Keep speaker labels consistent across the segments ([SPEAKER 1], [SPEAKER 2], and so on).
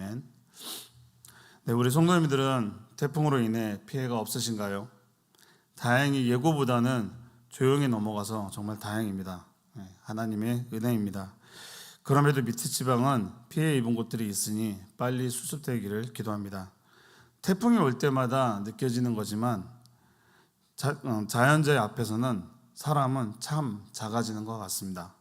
[SPEAKER 1] 아멘. 네, 우리 성도님들은 태풍으로 인해 피해가 없으신가요? 다행히 예고보다는 조용히 넘어가서 정말 다행입니다. 하나님의 은혜입니다. 그럼에도 밑에 지방은 피해 입은 곳들이 있으니 빨리 수습되기를 기도합니다. 태풍이 올 때마다 느껴지는 거지만 자연재해 앞에서는 사람은 참 작아지는 것 같습니다.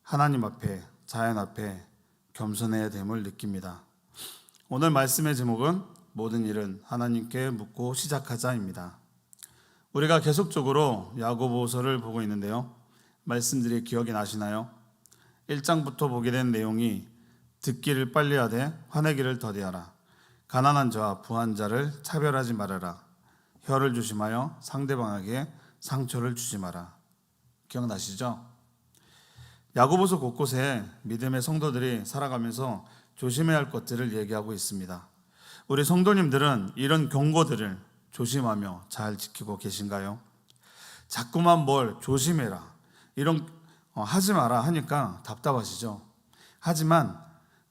[SPEAKER 1] 하나님 앞에, 자연 앞에 겸손해야 됨을 느낍니다. 오늘 말씀의 제목은 모든 일은 하나님께 묻고 시작하자입니다. 우리가 계속적으로 야고보서를 보고 있는데요, 말씀들이 기억이 나시나요? 1장부터 보게 된 내용이 듣기를 빨리 하되 화내기를 더디하라, 가난한 자와 부한 자를 차별하지 말아라, 혀를 조심하여 상대방에게 상처를 주지 마라. 기억나시죠? 야고보서 곳곳에 믿음의 성도들이 살아가면서 조심해야 할 것들을 얘기하고 있습니다. 우리 성도님들은 이런 경고들을 조심하며 잘 지키고 계신가요? 자꾸만 뭘 조심해라, 이런 하지 마라 하니까 답답하시죠? 하지만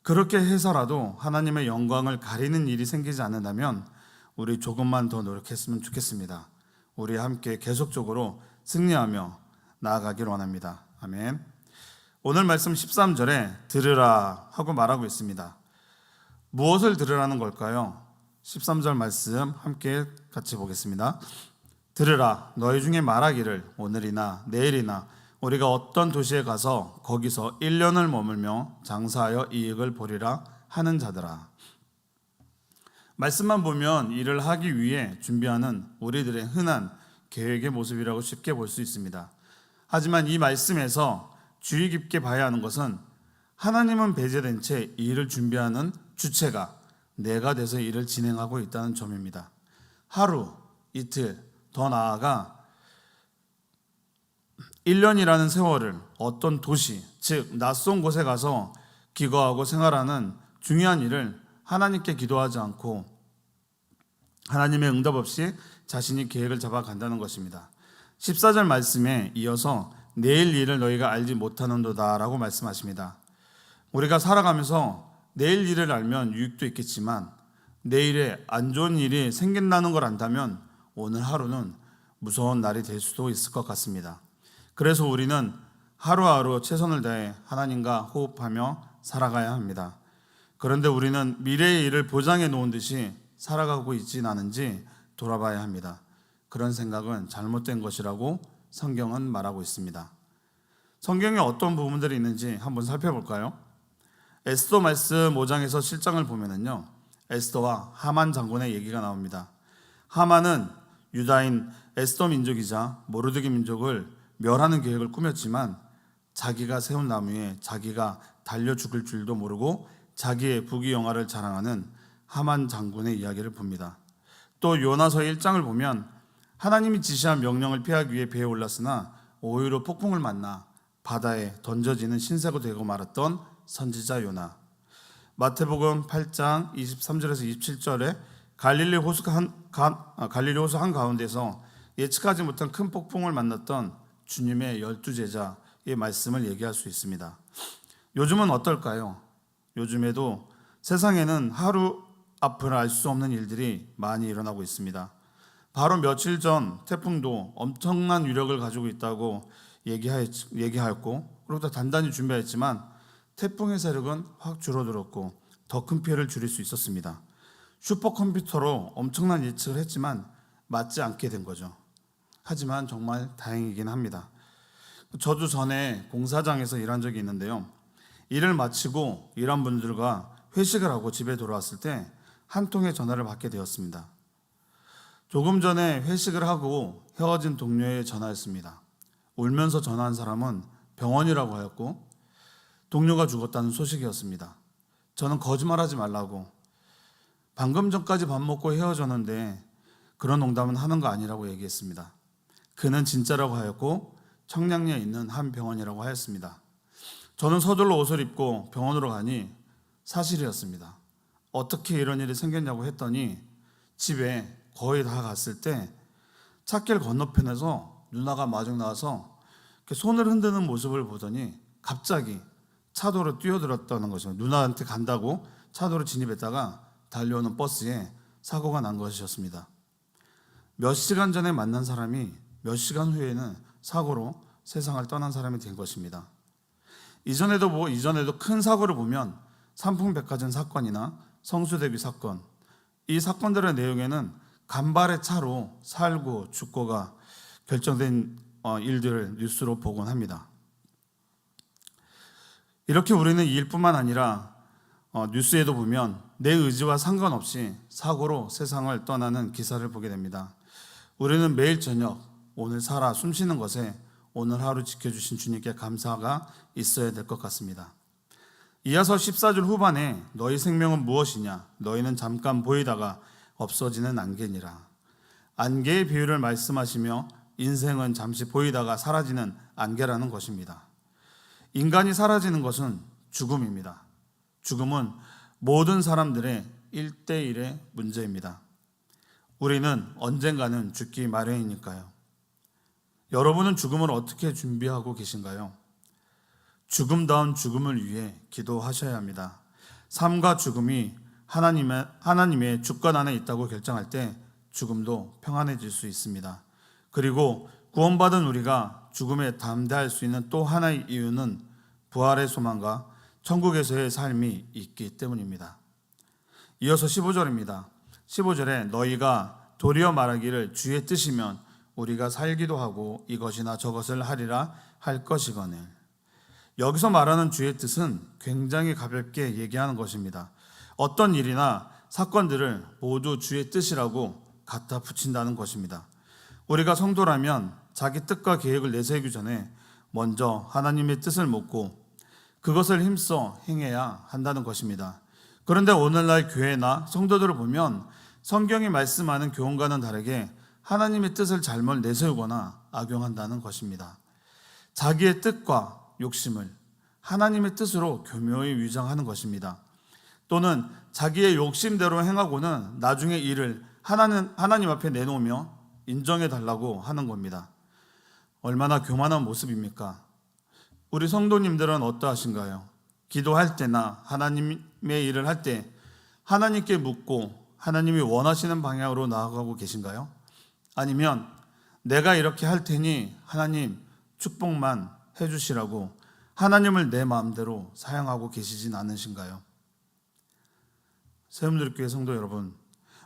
[SPEAKER 1] 그렇게 해서라도 하나님의 영광을 가리는 일이 생기지 않는다면 우리 조금만 더 노력했으면 좋겠습니다. 우리 함께 계속적으로 승리하며 나아가길 원합니다. 아멘. 오늘 말씀 13절에 들으라 하고 말하고 있습니다. 무엇을 들으라는 걸까요? 13절 말씀 함께 같이 보겠습니다. 들으라, 너희 중에 말하기를 오늘이나 내일이나 우리가 어떤 도시에 가서 거기서 1년을 머물며 장사하여 이익을 보리라 하는 자들아. 말씀만 보면 일을 하기 위해 준비하는 우리들의 흔한 계획의 모습이라고 쉽게 볼 수 있습니다. 하지만 이 말씀에서 주의 깊게 봐야 하는 것은 하나님은 배제된 채 일을 준비하는 주체가 내가 돼서 일을 진행하고 있다는 점입니다. 하루, 이틀, 더 나아가 1년이라는 세월을 어떤 도시, 즉 낯선 곳에 가서 기거하고 생활하는 중요한 일을 하나님께 기도하지 않고 하나님의 응답 없이 자신이 계획을 잡아간다는 것입니다. 14절 말씀에 이어서 내일 일을 너희가 알지 못하는도다 라고 말씀하십니다. 우리가 살아가면서 내일 일을 알면 유익도 있겠지만 내일에 안 좋은 일이 생긴다는 걸 안다면 오늘 하루는 무서운 날이 될 수도 있을 것 같습니다. 그래서 우리는 하루하루 최선을 다해 하나님과 호흡하며 살아가야 합니다. 그런데 우리는 미래의 일을 보장해 놓은 듯이 살아가고 있진 않은지 돌아봐야 합니다. 그런 생각은 잘못된 것이라고 성경은 말하고 있습니다. 성경에 어떤 부분들이 있는지 한번 살펴볼까요? 에스더 말씀 5장에서 7장을 보면은요, 에스더와 하만 장군의 얘기가 나옵니다. 하만은 유다인 에스더 민족이자 모르드기 민족을 멸하는 계획을 꾸몄지만 자기가 세운 나무에 자기가 달려 죽을 줄도 모르고 자기의 부귀영화를 자랑하는 하만 장군의 이야기를 봅니다. 또 요나서 1장을 보면 하나님이 지시한 명령을 피하기 위해 배에 올랐으나 오히려 폭풍을 만나 바다에 던져지는 신세가 되고 말았던 선지자 요나. 마태복음 8장 23절에서 27절에 갈릴리 호수 한가운데서 예측하지 못한 큰 폭풍을 만났던 주님의 12제자의 말씀을 얘기할 수 있습니다. 요즘은 어떨까요? 요즘에도 세상에는 하루 앞을 알 수 없는 일들이 많이 일어나고 있습니다. 바로 며칠 전 태풍도 엄청난 위력을 가지고 있다고 얘기하였고, 그리고 또 단단히 준비했지만 태풍의 세력은 확 줄어들었고 더 큰 피해를 줄일 수 있었습니다. 슈퍼컴퓨터로 엄청난 예측을 했지만 맞지 않게 된 거죠. 하지만 정말 다행이긴 합니다. 저도 전에 공사장에서 일한 적이 있는데요, 일을 마치고 일한 분들과 회식을 하고 집에 돌아왔을 때 한 통의 전화를 받게 되었습니다. 조금 전에 회식을 하고 헤어진 동료의 전화였습니다. 울면서 전화한 사람은 병원이라고 하였고 동료가 죽었다는 소식이었습니다. 저는 거짓말하지 말라고, 방금 전까지 밥 먹고 헤어졌는데 그런 농담은 하는 거 아니라고 얘기했습니다. 그는 진짜라고 하였고 청량리에 있는 한 병원이라고 하였습니다. 저는 서둘러 옷을 입고 병원으로 가니 사실이었습니다. 어떻게 이런 일이 생겼냐고 했더니 집에 거의 다 갔을 때 찻길 건너편에서 누나가 마중 나와서 손을 흔드는 모습을 보더니 갑자기 차도로 뛰어들었다는 것입니다. 누나한테 간다고 차도로 진입했다가 달려오는 버스에 사고가 난 것이었습니다. 몇 시간 전에 만난 사람이 몇 시간 후에는 사고로 세상을 떠난 사람이 된 것입니다. 이전에도 큰 사고를 보면 삼풍백화점 사건이나 성수대비 사건, 이 사건들의 내용에는 간발의 차로 살고 죽고가 결정된 일들을 뉴스로 보곤 합니다. 이렇게 우리는 이 일뿐만 아니라 뉴스에도 보면 내 의지와 상관없이 사고로 세상을 떠나는 기사를 보게 됩니다. 우리는 매일 저녁 오늘 살아 숨쉬는 것에 오늘 하루 지켜주신 주님께 감사가 있어야 될 것 같습니다. 이하서 14절 후반에 너희 생명은 무엇이냐? 너희는 잠깐 보이다가 없어지는 안개니라. 안개의 비유를 말씀하시며 인생은 잠시 보이다가 사라지는 안개라는 것입니다. 인간이 사라지는 것은 죽음입니다. 죽음은 모든 사람들의 1대1의 문제입니다. 우리는 언젠가는 죽기 마련이니까요. 여러분은 죽음을 어떻게 준비하고 계신가요? 죽음다운 죽음을 위해 기도하셔야 합니다. 삶과 죽음이 하나님의 주권 안에 있다고 결정할 때 죽음도 평안해질 수 있습니다. 그리고 구원받은 우리가 죽음에 담대할 수 있는 또 하나의 이유는 부활의 소망과 천국에서의 삶이 있기 때문입니다. 이어서 15절입니다. 15절에 너희가 도리어 말하기를 주의 뜻이면 우리가 살기도 하고 이것이나 저것을 하리라 할 것이거늘. 여기서 말하는 주의 뜻은 굉장히 가볍게 얘기하는 것입니다. 어떤 일이나 사건들을 모두 주의 뜻이라고 갖다 붙인다는 것입니다. 우리가 성도라면 자기 뜻과 계획을 내세우기 전에 먼저 하나님의 뜻을 묻고 그것을 힘써 행해야 한다는 것입니다. 그런데 오늘날 교회나 성도들을 보면 성경이 말씀하는 교훈과는 다르게 하나님의 뜻을 잘못 내세우거나 악용한다는 것입니다. 자기의 뜻과 욕심을 하나님의 뜻으로 교묘히 위장하는 것입니다. 또는 자기의 욕심대로 행하고는 나중에 이를 하나님 앞에 내놓으며 인정해 달라고 하는 겁니다. 얼마나 교만한 모습입니까? 우리 성도님들은 어떠하신가요? 기도할 때나 하나님의 일을 할 때 하나님께 묻고 하나님이 원하시는 방향으로 나아가고 계신가요? 아니면 내가 이렇게 할 테니 하나님 축복만 해주시라고 하나님을 내 마음대로 사용하고 계시진 않으신가요? 세움드립교회 성도 여러분,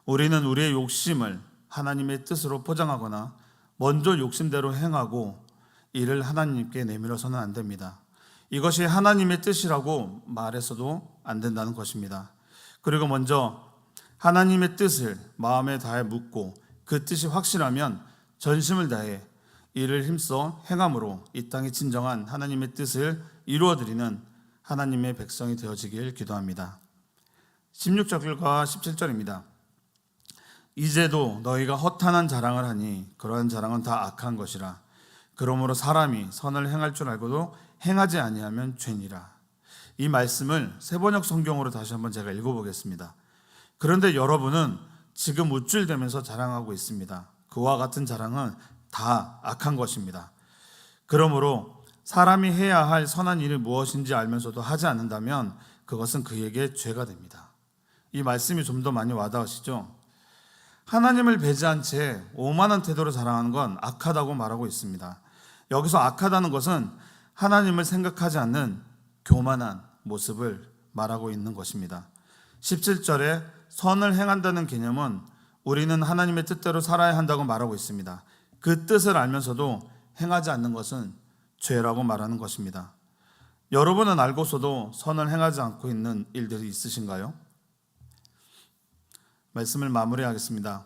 [SPEAKER 1] 우리는 우리의 욕심을 하나님의 뜻으로 포장하거나 먼저 욕심대로 행하고 이를 하나님께 내밀어서는 안 됩니다. 이것이 하나님의 뜻이라고 말해서도 안 된다는 것입니다. 그리고 먼저 하나님의 뜻을 마음에 다해 묻고 그 뜻이 확실하면 전심을 다해 이를 힘써 행함으로 이 땅에 진정한 하나님의 뜻을 이루어드리는 하나님의 백성이 되어지길 기도합니다. 16절과 17절입니다. 이제도 너희가 허탄한 자랑을 하니 그러한 자랑은 다 악한 것이라. 그러므로 사람이 선을 행할 줄 알고도 행하지 아니하면 죄니라. 이 말씀을 세번역 성경으로 다시 한번 제가 읽어보겠습니다. 그런데 여러분은 지금 우쭐대면서 자랑하고 있습니다. 그와 같은 자랑은 다 악한 것입니다. 그러므로 사람이 해야 할 선한 일이 무엇인지 알면서도 하지 않는다면 그것은 그에게 죄가 됩니다. 이 말씀이 좀 더 많이 와닿으시죠? 하나님을 배제한 채 오만한 태도로 자랑하는 건 악하다고 말하고 있습니다. 여기서 악하다는 것은 하나님을 생각하지 않는 교만한 모습을 말하고 있는 것입니다. 17절에 선을 행한다는 개념은 우리는 하나님의 뜻대로 살아야 한다고 말하고 있습니다. 그 뜻을 알면서도 행하지 않는 것은 죄라고 말하는 것입니다. 여러분은 알고서도 선을 행하지 않고 있는 일들이 있으신가요? 말씀을 마무리하겠습니다.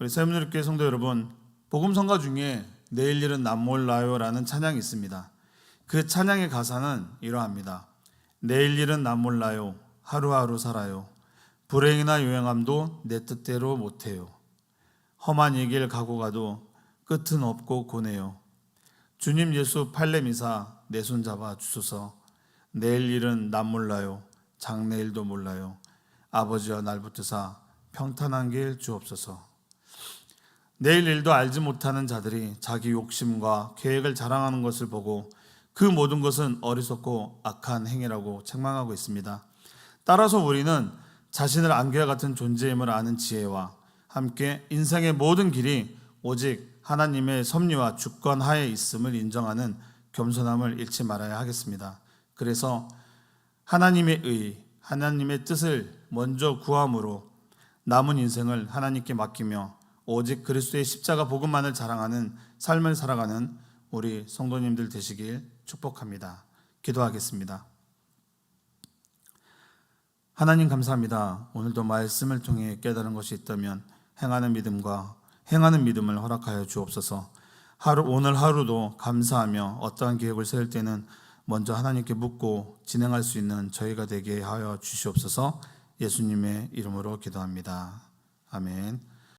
[SPEAKER 1] 우리 세움누리교회 성도 여러분, 복음성가 중에 내일 일은 남 몰라요라는 찬양이 있습니다. 그 찬양의 가사는 이러합니다. 내일 일은 남 몰라요. 하루하루 살아요. 불행이나 요행함도 내 뜻대로 못해요. 험한 얘기를 가고 가도 끝은 없고 고네요. 주님 예수 팔레미사 내 손 잡아 주소서. 내일 일은 남 몰라요. 장래일도 몰라요. 아버지여 날 붙드사 평탄한 길 주옵소서. 내일 일도 알지 못하는 자들이 자기 욕심과 계획을 자랑하는 것을 보고 그 모든 것은 어리석고 악한 행위라고 책망하고 있습니다. 따라서 우리는 자신을 안개와 같은 존재임을 아는 지혜와 함께 인생의 모든 길이 오직 하나님의 섭리와 주권 하에 있음을 인정하는 겸손함을 잃지 말아야 하겠습니다. 그래서 하나님의 의, 하나님의 뜻을 먼저 구함으로 남은 인생을 하나님께 맡기며 오직 그리스도의 십자가 복음만을 자랑하는 삶을 살아가는 우리 성도님들 되시길 축복합니다. 기도하겠습니다. 하나님 감사합니다. 오늘도 말씀을 통해 깨달은 것이 있다면 행하는 믿음을 허락하여 주옵소서. 오늘 하루도 감사하며 어떠한 계획을 세울 때는 먼저 하나님께 묻고 진행할 수 있는 저희가 되게 하여 주시옵소서. 예수님의 이름으로 기도합니다. 아멘.